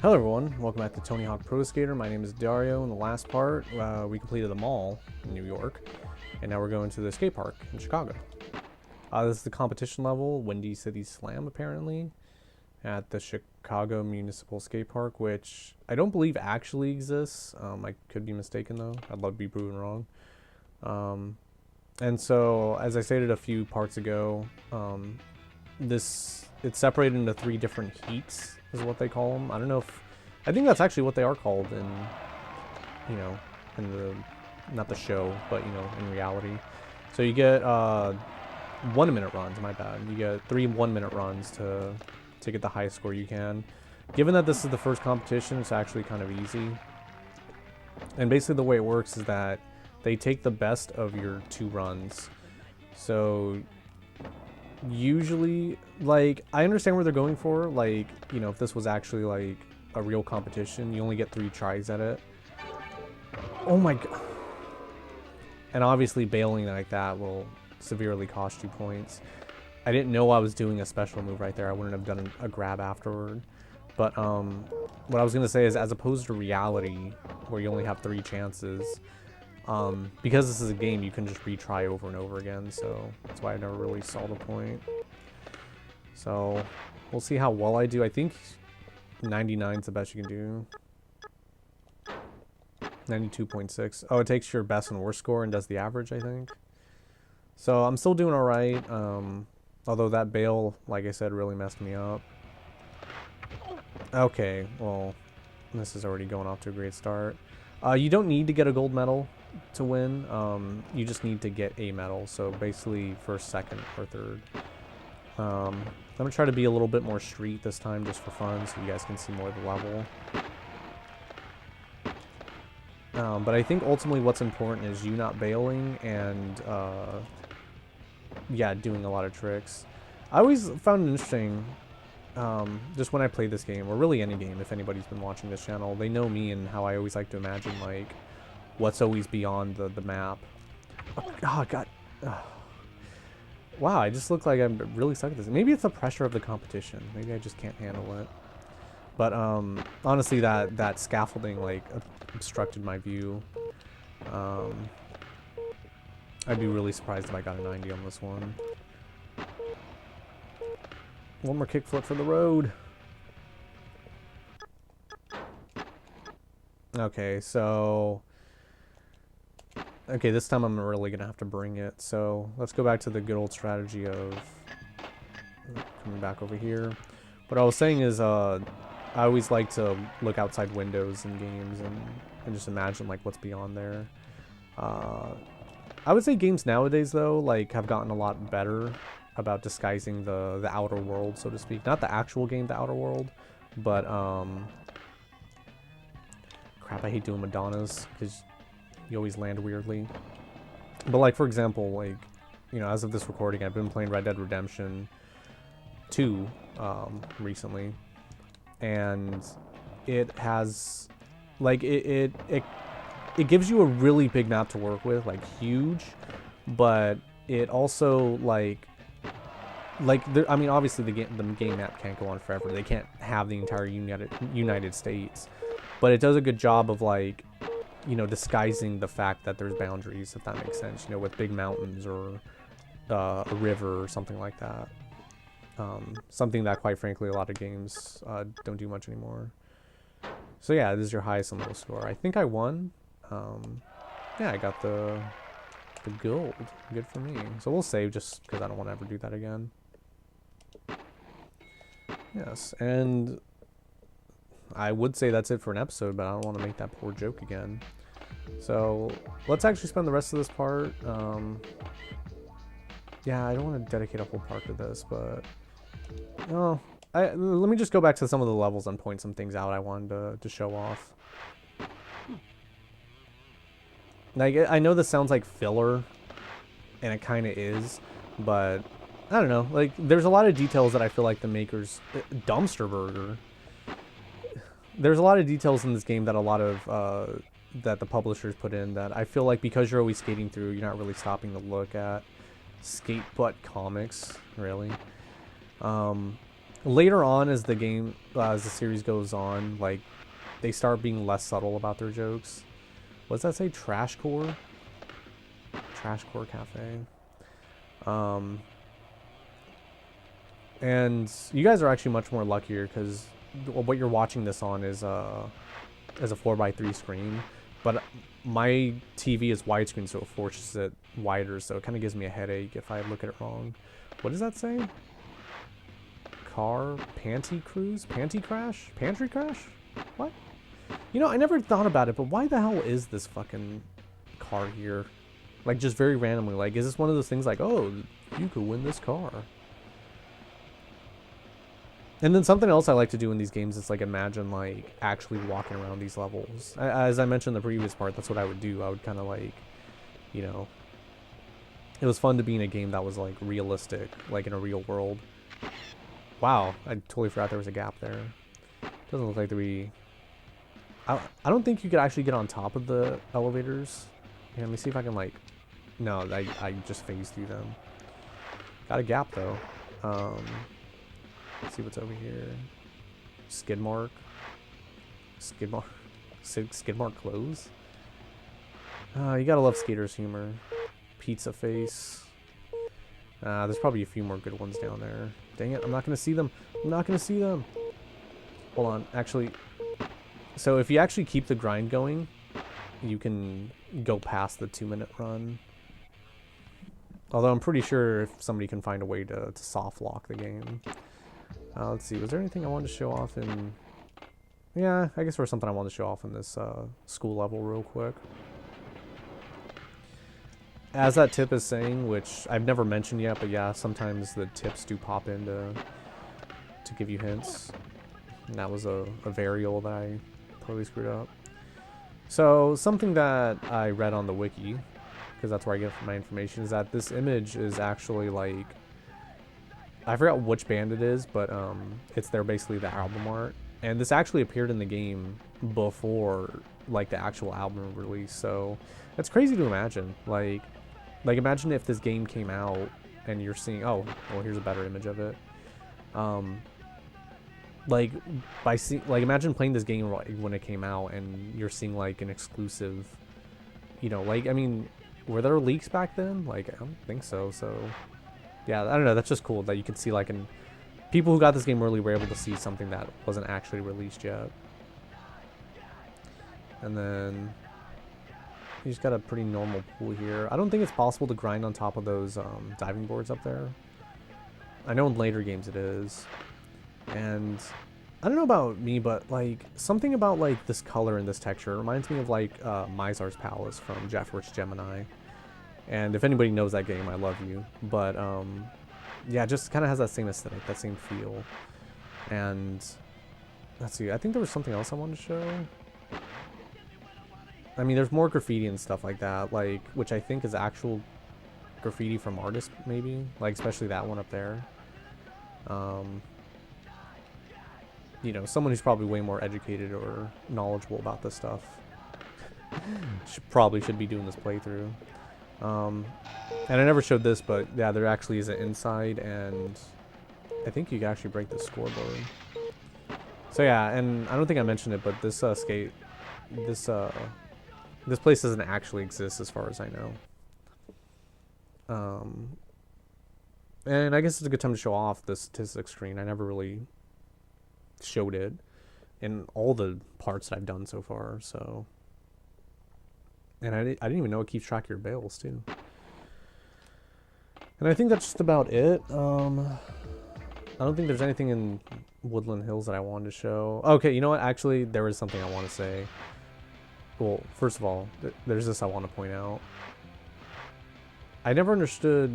Hello everyone, welcome back to Tony Hawk Pro Skater. My name is Dario. In the last part, we completed the mall in New York, and now we're going to the skate park in Chicago. This is the competition level, Windy City Slam, apparently, at the Chicago Municipal Skate Park, which I don't believe actually exists. I could be mistaken though. I'd love to be proven wrong. And so, as I stated a few parts ago, it's separated into 3 different heats, is what they call them. I don't know if I think that's actually what they are called in the not the show, but in reality. So you get 1-minute runs. My bad. You get 3 1-minute runs to get the highest score you can. Given that this is the first competition, it's actually kind of easy. And basically, the way it works is that they take the best of your 2 runs. So usually, like, I understand where they're going for, like, if this was actually like a real competition, you only get 3 tries at it. Oh my god. And obviously bailing like that will severely cost you points. I didn't know I was doing a special move right there. I wouldn't have done a grab afterward. But what I was gonna say is, as opposed to reality where you only have 3 chances, because this is a game, you can just retry over and over again, so that's why I never really saw the point. So we'll see how well I do. I think 99 is the best you can do. 92.6. Oh, it takes your best and worst score and does the average, I think. So I'm still doing alright, although that bail, like I said, really messed me up. Okay, well, this is already going off to a great start. You don't need to get a gold medal to win. You just need to get a medal, so basically first, second, or third. I'm gonna try to be a little bit more street this time, just for fun, so you guys can see more of the level. But I think ultimately what's important is you not bailing and yeah, doing a lot of tricks. I always found it interesting, just when I play this game, or really any game, if anybody's been watching this channel, they know me and how I always like to imagine, like, what's always beyond the map. Oh, God. Oh. Wow, I just look like I'm really stuck at this. Maybe it's the pressure of the competition. Maybe I just can't handle it. But, honestly, that scaffolding, like, obstructed my view. I'd be really surprised if I got a 90 on this one. One more kickflip for the road. Okay, so... Okay, this time I'm really gonna have to bring it. So let's go back to the good old strategy of coming back over here. What I was saying is, I always like to look outside windows in games and just imagine, like, what's beyond there. I would say games nowadays, though, like, have gotten a lot better about disguising the outer world, so to speak. Not the actual game, the outer world, but crap, I hate doing Madonnas because you always land weirdly. But, like, for example, like, as of this recording, I've been playing Red Dead Redemption 2 recently, and it has, like, it gives you a really big map to work with, like, huge, but it also, I mean, obviously the game map can't go on forever. They can't have the entire United States, but it does a good job of, like, disguising the fact that there's boundaries, if that makes sense, with big mountains or a river or something like that. Something that, quite frankly, a lot of games don't do much anymore. So yeah, this is your highest and lowest score. I think I won. Yeah, I got the gold. Good for me. So we'll save just because I don't want to ever do that again. Yes, and I would say that's it for an episode, but I don't want to make that poor joke again. So let's actually spend the rest of this part. Yeah, I don't want to dedicate a whole part to this, but let me just go back to some of the levels and point some things out I wanted to show off. Like, I know this sounds like filler, and it kind of is, but I don't know. Like, there's a lot of details that I feel like the makers... Dumpster Burger. There's a lot of details in this game that that the publishers put in that I feel like, because you're always skating through, you're not really stopping to look at. Skate Butt Comics, really. later on as the game, as the series goes on, like, they start being less subtle about their jokes. What does that say? Trash Core? Trash Core Cafe. And you guys are actually much more luckier because what you're watching this on is a 4x3 screen, but my TV is widescreen, so it forces it wider, so it kind of gives me a headache if I look at it wrong. What does that say? Car panty cruise? Panty crash? Pantry crash? What? You know, I never thought about it, but why the hell is this fucking car here? Like, just very randomly. Like, is this one of those things like, oh, you could win this car? And then something else I like to do in these games is, like, imagine, like, actually walking around these levels. As I mentioned in the previous part, that's what I would do. I would kind of, like, you know... It was fun to be in a game that was, like, realistic, like, in a real world. Wow, I totally forgot there was a gap there. Doesn't look like we... I don't think you could actually get on top of the elevators. Yeah, let me see if I can, like... No, I just phased through them. Got a gap, though. Let's see what's over here. Skidmark. Skidmark clothes. You gotta love Skater's humor. Pizza face. There's probably a few more good ones down there. Dang it, I'm not gonna see them. I'm not gonna see them. Hold on, actually. So if you actually keep the grind going, you can go past the 2-minute run. Although I'm pretty sure if somebody can find a way to soft lock the game. Let's see, was there anything I wanted to show off in... Yeah, I guess there was something I wanted to show off in this school level real quick. As that tip is saying, which I've never mentioned yet, but yeah, sometimes the tips do pop in to give you hints. And that was a variable that I totally screwed up. So, something that I read on the wiki, because that's where I get my information, is that this image is actually like... I forgot which band it is, but it's basically the album art. And this actually appeared in the game before, like, the actual album release, so... It's crazy to imagine, like imagine if this game came out and you're seeing, oh, well, here's a better image of it. Like imagine playing this game when it came out and you're seeing like an exclusive, you know, like, I mean, were there leaks back then? Like, I don't think so. So yeah, I don't know, that's just cool that you can see, like, people who got this game early were able to see something that wasn't actually released yet. And then you just got a pretty normal pool here. I don't think it's possible to grind on top of those diving boards up there. I know in later games it is. And I don't know about me, but, like, something about, like, this color and this texture reminds me of, like, Mizar's Palace from Jeff Rich Gemini. And if anybody knows that game, I love you. But, yeah, it just kind of has that same aesthetic, that same feel. And, let's see, I think there was something else I wanted to show. I mean, there's more graffiti and stuff like that, like, which I think is actual graffiti from artists, maybe, like, especially that one up there. You know, someone who's probably way more educated or knowledgeable about this stuff probably should be doing this playthrough. And I never showed this, but yeah, there actually is an inside, and I think you can actually break the scoreboard. So yeah, and I don't think I mentioned it, but this this place doesn't actually exist as far as I know. And I guess it's a good time to show off the statistics screen. I never really showed it in all the parts that I've done so far, so... And I didn't even know it keeps track of your bales, too. And I think that's just about it. I don't think there's anything in Woodland Hills that I wanted to show. Okay, you know what? Actually, there is something I want to say. Well, first of all, there's this I want to point out. I never understood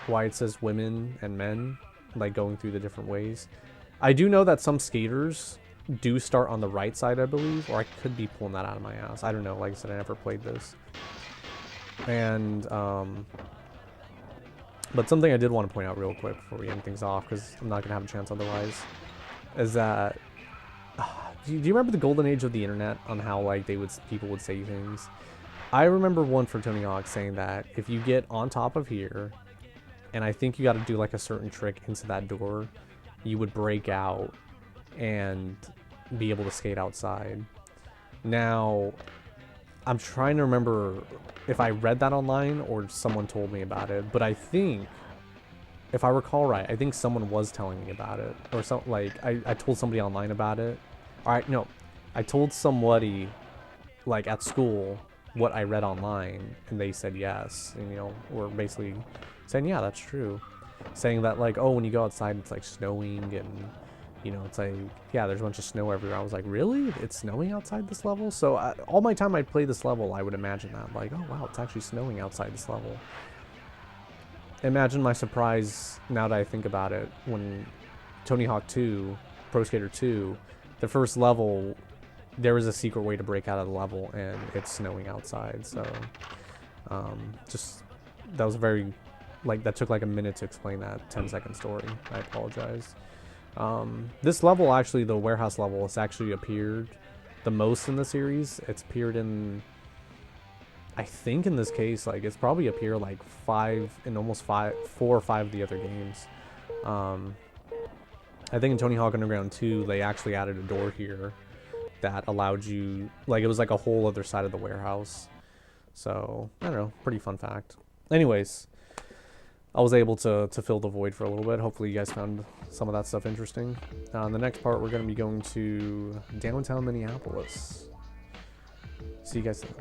why it says women and men, like, going through the different ways. I do know that some skaters do start on the right side, I believe, or I could be pulling that out of my ass. I don't know. Like I said, I never played this. And, but something I did want to point out real quick before we end things off, because I'm not going to have a chance otherwise, is that... Do you remember the golden age of the internet on how, like, people would say things? I remember one for Tony Hawk saying that if you get on top of here, and I think you got to do, like, a certain trick into that door, you would break out and be able to skate outside. Now, I'm trying to remember if I read that online or someone told me about it, but I think, if I recall right, I think someone was telling me about it, or something. Like I told somebody online about it. All right, no, I told somebody like at school what I read online, and they said yes, and we're basically saying, yeah, that's true, saying that like, oh, when you go outside it's like snowing, and it's like, yeah, there's a bunch of snow everywhere. I was like, really? It's snowing outside this level? So all my time I'd play this level, I would imagine that, like, oh wow, it's actually snowing outside this level. Imagine my surprise now that I think about it, when Tony Hawk 2, Pro Skater 2, the first level, there was a secret way to break out of the level, and it's snowing outside. So just, that was very, like, that took like a minute to explain that 10-second story. I apologize. This level, actually, the warehouse level, it's actually appeared the most in the series. It's appeared in, I think in this case, like, it's probably appeared like 4 or 5 of the other games. I think in Tony Hawk Underground 2, they actually added a door here that allowed you, like, it was like a whole other side of the warehouse. So, I don't know, pretty fun fact. Anyways, I was able to fill the void for a little bit. Hopefully you guys found some of that stuff interesting. In the next part, we're going to be going to downtown Minneapolis. See you guys then.